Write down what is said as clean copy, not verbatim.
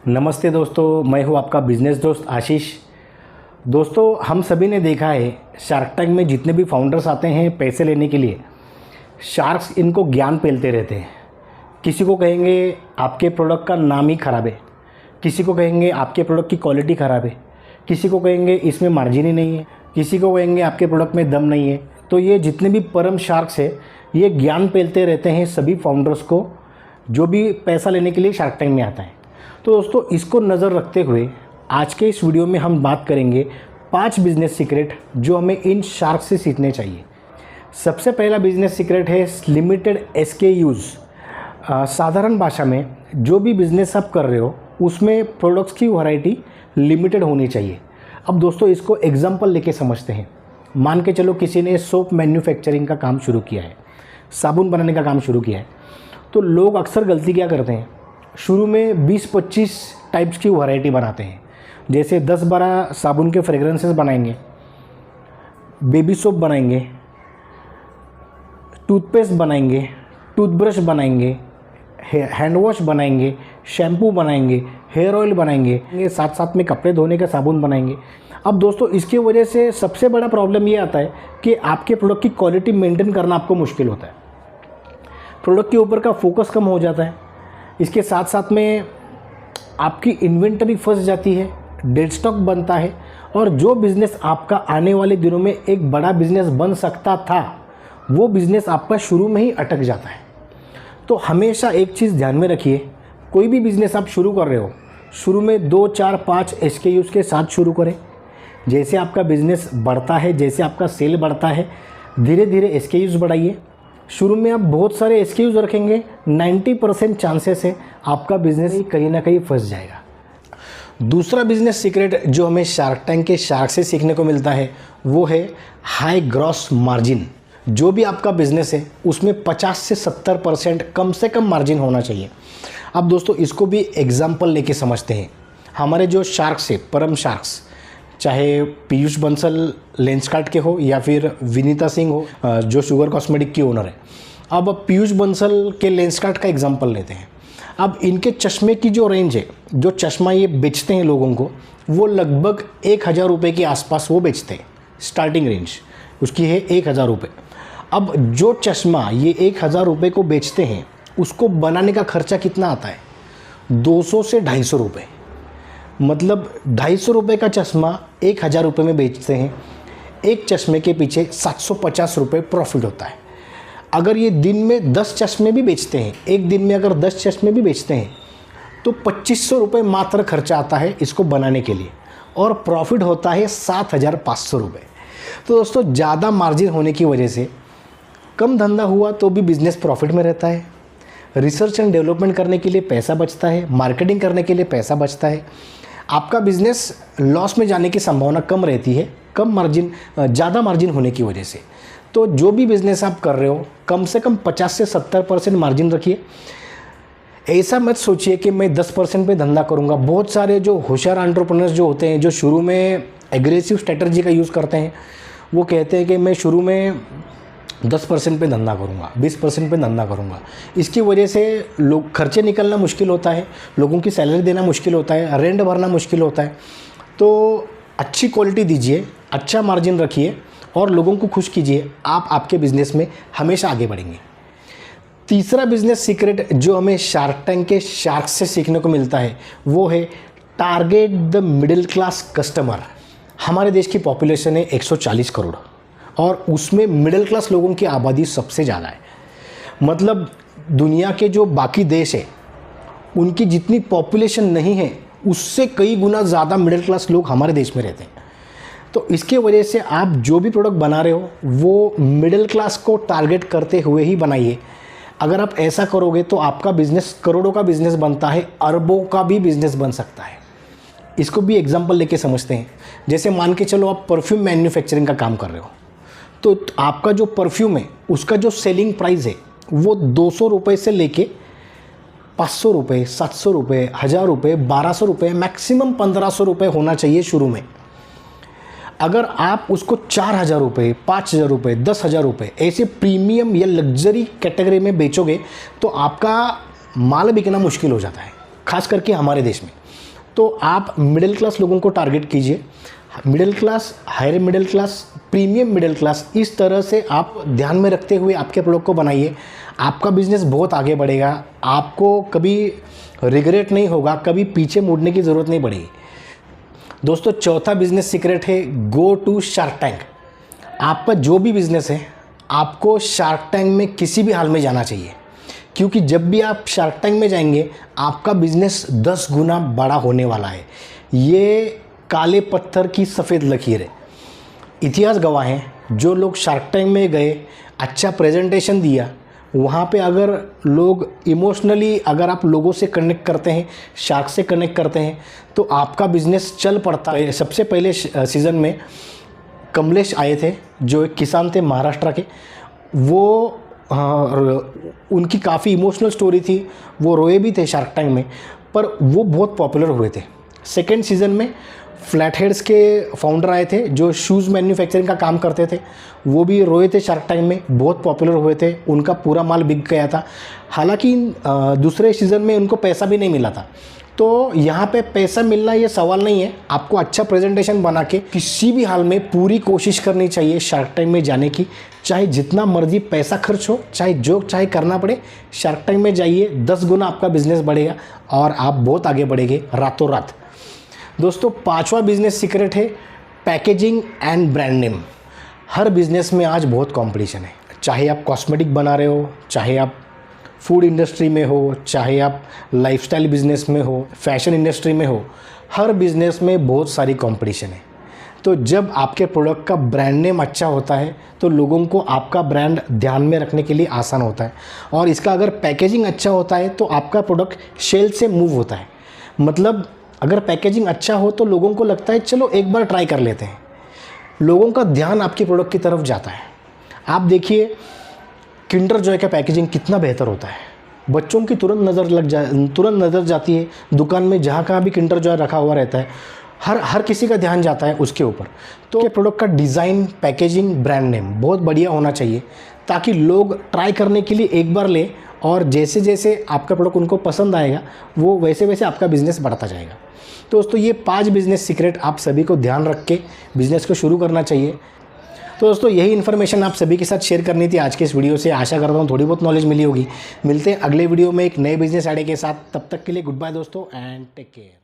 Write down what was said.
नमस्ते दोस्तों, मैं हूं आपका बिजनेस दोस्त आशीष। दोस्तों, हम सभी ने देखा है शार्क टैंक में जितने भी फाउंडर्स आते हैं पैसे लेने के लिए, शार्क्स इनको ज्ञान पेलते रहते हैं। किसी को कहेंगे आपके प्रोडक्ट का नाम ही ख़राब है, किसी को कहेंगे आपके प्रोडक्ट की क्वालिटी ख़राब है, किसी को कहेंगे इसमें मार्जिन ही नहीं है, किसी को कहेंगे आपके प्रोडक्ट में दम नहीं है। तो ये जितने भी परम शार्क्स है ये ज्ञान पेलते रहते हैं सभी फाउंडर्स को, जो भी पैसा लेने के लिए शार्क टैंक में आता है। तो दोस्तों, इसको नज़र रखते हुए आज के इस वीडियो में हम बात करेंगे 5 बिजनेस सीक्रेट जो हमें इन शार्क से सीखने चाहिए। सबसे पहला बिजनेस सीक्रेट है लिमिटेड SKUs। साधारण भाषा में जो भी बिज़नेस आप कर रहे हो उसमें प्रोडक्ट्स की वैरायटी लिमिटेड होनी चाहिए। अब दोस्तों, इसको एग्जांपल लेके समझते हैं। मान के चलो किसी ने सोप मैन्युफैक्चरिंग का काम शुरू किया है, साबुन बनाने का काम शुरू किया है। तो लोग अक्सर गलती क्या करते हैं, शुरू में 20-25 टाइप्स की वैरायटी बनाते हैं। जैसे 10-12 साबुन के फ्रेगरेंसेस बनाएंगे, बेबी सोप बनाएंगे, टूथपेस्ट बनाएंगे, टूथब्रश बनाएंगे, हैंड वॉश बनाएंगे, शैम्पू बनाएंगे, हेयर ऑयल बनाएंगे, साथ साथ में कपड़े धोने का साबुन बनाएंगे। अब दोस्तों, इसकी वजह से सबसे बड़ा प्रॉब्लम ये आता है कि आपके प्रोडक्ट की क्वालिटी मेंटेन करना आपको मुश्किल होता है, प्रोडक्ट के ऊपर का फोकस कम हो जाता है। इसके साथ साथ में आपकी इन्वेंटरी फंस जाती है, डेड स्टॉक बनता है, और जो बिज़नेस आपका आने वाले दिनों में एक बड़ा बिज़नेस बन सकता था वो बिज़नेस आपका शुरू में ही अटक जाता है। तो हमेशा एक चीज़ ध्यान में रखिए, कोई भी बिज़नेस आप शुरू कर रहे हो, शुरू में 2, 4, 5 SKUs के साथ शुरू करें। जैसे आपका बिज़नेस बढ़ता है, जैसे आपका सेल बढ़ता है, धीरे धीरे SKUs बढ़ाइए। शुरू में आप बहुत सारे SKUs रखेंगे, 90% चांसेस है आपका बिज़नेस कहीं ना कहीं फंस जाएगा। दूसरा बिज़नेस सीक्रेट जो हमें शार्क टैंक के शार्क से सीखने को मिलता है वो है हाई ग्रॉस मार्जिन। जो भी आपका बिज़नेस है उसमें 50 से 70% कम से कम मार्जिन होना चाहिए। अब दोस्तों, इसको भी एग्जाम्पल लेके समझते हैं। हमारे जो शार्क्स है, परम शार्क्स, चाहे पीयूष बंसल लेंसकार्ट के हो या फिर विनीता सिंह हो जो शुगर कॉस्मेटिक की ओनर है। अब पीयूष बंसल के लेंसकार्ट का एग्जांपल लेते हैं। अब इनके चश्मे की जो रेंज है, जो चश्मा ये बेचते हैं लोगों को, वो लगभग 1000 रुपये के आसपास वो बेचते हैं। स्टार्टिंग रेंज उसकी है 1000 रुपये। अब जो चश्मा ये 1000 रुपये को बेचते हैं उसको बनाने का खर्चा कितना आता है, 200 से 250 रुपये। मतलब 250 रुपये का चश्मा 1000 रुपये में बेचते हैं। एक चश्मे के पीछे 750 रुपये प्रॉफिट होता है। अगर ये दिन में 10 चश्मे भी बेचते हैं, एक दिन में अगर 10 चश्मे भी बेचते हैं तो 2500 रुपये मात्र खर्चा आता है इसको बनाने के लिए, और प्रॉफिट होता है 7500 रुपये। तो दोस्तों, ज़्यादा मार्जिन होने की वजह से कम धंधा हुआ तो भी बिज़नेस प्रॉफिट में रहता है, रिसर्च एंड डेवलपमेंट करने के लिए पैसा बचता है, मार्केटिंग करने के लिए पैसा बचता है। आपका बिज़नेस लॉस में जाने की संभावना कम रहती है, ज़्यादा मार्जिन होने की वजह से। तो जो भी बिज़नेस आप कर रहे हो कम से कम 50 से 70% मार्जिन रखिए। ऐसा मत सोचिए कि मैं 10% पे धंधा करूंगा। बहुत सारे जो होशियार एंटरप्रेन्योर्स जो होते हैं, जो शुरू में एग्रेसिव स्ट्रेटजी का यूज़ करते हैं, वो कहते हैं कि मैं शुरू में 10% पे धंधा करूंगा, 20% पे धंधा करूंगा। इसकी वजह से लोग खर्चे निकलना मुश्किल होता है, लोगों की सैलरी देना मुश्किल होता है, रेंट भरना मुश्किल होता है। तो अच्छी क्वालिटी दीजिए, अच्छा मार्जिन रखिए और लोगों को खुश कीजिए। आप आपके बिज़नेस में हमेशा आगे बढ़ेंगे। तीसरा बिज़नेस सीक्रेट जो हमें शार्क टैंक के शार्क से सीखने को मिलता है वो है target the middle class customer. हमारे देश की पॉपुलेशन है 140 करोड़ और उसमें मिडिल क्लास लोगों की आबादी सबसे ज़्यादा है। मतलब दुनिया के जो बाकी देश है उनकी जितनी पॉपुलेशन नहीं है उससे कई गुना ज़्यादा मिडिल क्लास लोग हमारे देश में रहते हैं। तो इसके वजह से आप जो भी प्रोडक्ट बना रहे हो वो मिडिल क्लास को टारगेट करते हुए ही बनाइए। अगर आप ऐसा करोगे तो आपका बिज़नेस करोड़ों का बिज़नेस बनता है, अरबों का भी बिज़नेस बन सकता है। इसको भी एग्जांपल लेके समझते हैं। जैसे मान के चलो आप परफ्यूम मैन्युफैक्चरिंग का काम कर रहे हो, तो आपका जो परफ्यूम है उसका जो सेलिंग प्राइस है वो 200 रुपये से लेके 500 रुपये, 700 रुपये, 1000 रुपये, 1200 रुपये, मैक्सिमम 1500 रुपये होना चाहिए शुरू में। अगर आप उसको 4000 रुपये, 5000 रुपये, 10,000 रुपये ऐसे प्रीमियम या लग्जरी कैटेगरी में बेचोगे तो आपका माल बिकना मुश्किल हो जाता है। खास करके हमारे देश में। तो आप मिडिल क्लास लोगों को टारगेट कीजिए, middle class, higher middle class, premium middle class, इस तरह से आप ध्यान में रखते हुए आपके प्रोडक्ट को बनाइए। आपका बिजनेस बहुत आगे बढ़ेगा, आपको कभी रिग्रेट नहीं होगा, कभी पीछे मुड़ने की ज़रूरत नहीं पड़ेगी। दोस्तों, चौथा बिजनेस सीक्रेट है गो टू शार्क टैंक। आपका जो भी बिजनेस है, आपको शार्क टैंक में किसी भी हाल में जाना चाहिए, क्योंकि जब भी आप शार्क टैंक में जाएंगे आपका बिजनेस 10 गुना बड़ा होने वाला है। ये काले पत्थर की सफ़ेद लकीर है। इतिहास गवाह है, जो लोग शार्क टैंक में गए, अच्छा प्रेजेंटेशन दिया, वहाँ पे अगर लोग इमोशनली, अगर आप लोगों से कनेक्ट करते हैं, शार्क से कनेक्ट करते हैं, तो आपका बिजनेस चल पड़ता है। सबसे पहले सीज़न में कमलेश आए थे, जो एक किसान थे महाराष्ट्र के। वो उनकी काफ़ी इमोशनल स्टोरी थी, वो रोए भी थे शार्क टैंक में, पर वो बहुत पॉपुलर हुए थे। सेकेंड सीज़न में फ्लैट हेड्स के फाउंडर आए थे, जो शूज़ मैन्युफैक्चरिंग का काम करते थे, वो भी रोए थे शार्क टैंक में, बहुत पॉपुलर हुए थे, उनका पूरा माल बिक गया था। हालांकि दूसरे सीज़न में उनको पैसा भी नहीं मिला था। तो यहाँ पे पैसा मिलना ये सवाल नहीं है, आपको अच्छा प्रेजेंटेशन बना के किसी भी हाल में पूरी कोशिश करनी चाहिए शार्क टैंक में जाने की। चाहे जितना मर्जी पैसा खर्च हो, चाहे जो चाहे करना पड़े, शार्क टैंक में जाइए, 10 गुना आपका बिजनेस बढ़ेगा और आप बहुत आगे बढ़ेंगे रातों रात। दोस्तों, पांचवा बिजनेस सीक्रेट है packaging and brand name. Her business में आज बहुत कंपटीशन है, चाहे आप कॉस्मेटिक बना रहे हो, चाहे आप फूड इंडस्ट्री में हो, चाहे आप लाइफस्टाइल बिजनेस में हो, फैशन इंडस्ट्री में हो, हर बिजनेस में बहुत सारी कंपटीशन है। तो जब आपके प्रोडक्ट का ब्रांड नेम अच्छा होता है तो लोगों को आपका ब्रांड ध्यान में रखने के लिए आसान होता है, और इसका अगर पैकेजिंग अच्छा होता है तो आपका प्रोडक्ट शेल से मूव होता है। मतलब अगर पैकेजिंग अच्छा हो तो लोगों को लगता है चलो एक बार ट्राई कर लेते हैं, लोगों का ध्यान आपके प्रोडक्ट की तरफ जाता है। आप देखिए किंडर जॉय का पैकेजिंग कितना बेहतर होता है, बच्चों की तुरंत नज़र जाती है। दुकान में जहाँ कहाँ भी किंडर जॉय रखा हुआ रहता है, हर किसी का ध्यान जाता है उसके ऊपर। तो प्रोडक्ट का डिज़ाइन, पैकेजिंग, ब्रांड नेम बहुत बढ़िया होना चाहिए, ताकि लोग ट्राई करने के लिए एक बार लें, और जैसे जैसे आपका प्रोडक्ट उनको पसंद आएगा वो वैसे वैसे आपका बिज़नेस बढ़ता जाएगा। तो दोस्तों, ये 5 बिज़नेस सीक्रेट आप सभी को ध्यान रख के बिज़नेस को शुरू करना चाहिए। तो दोस्तों, यही इन्फॉर्मेशन आप सभी के साथ शेयर करनी थी आज के इस वीडियो से। आशा करता हूँ थोड़ी बहुत नॉलेज मिली होगी। मिलते हैं अगले वीडियो में एक नए बिजनेस आइडिया के साथ। तब तक के लिए गुड बाय दोस्तों, एंड टेक केयर।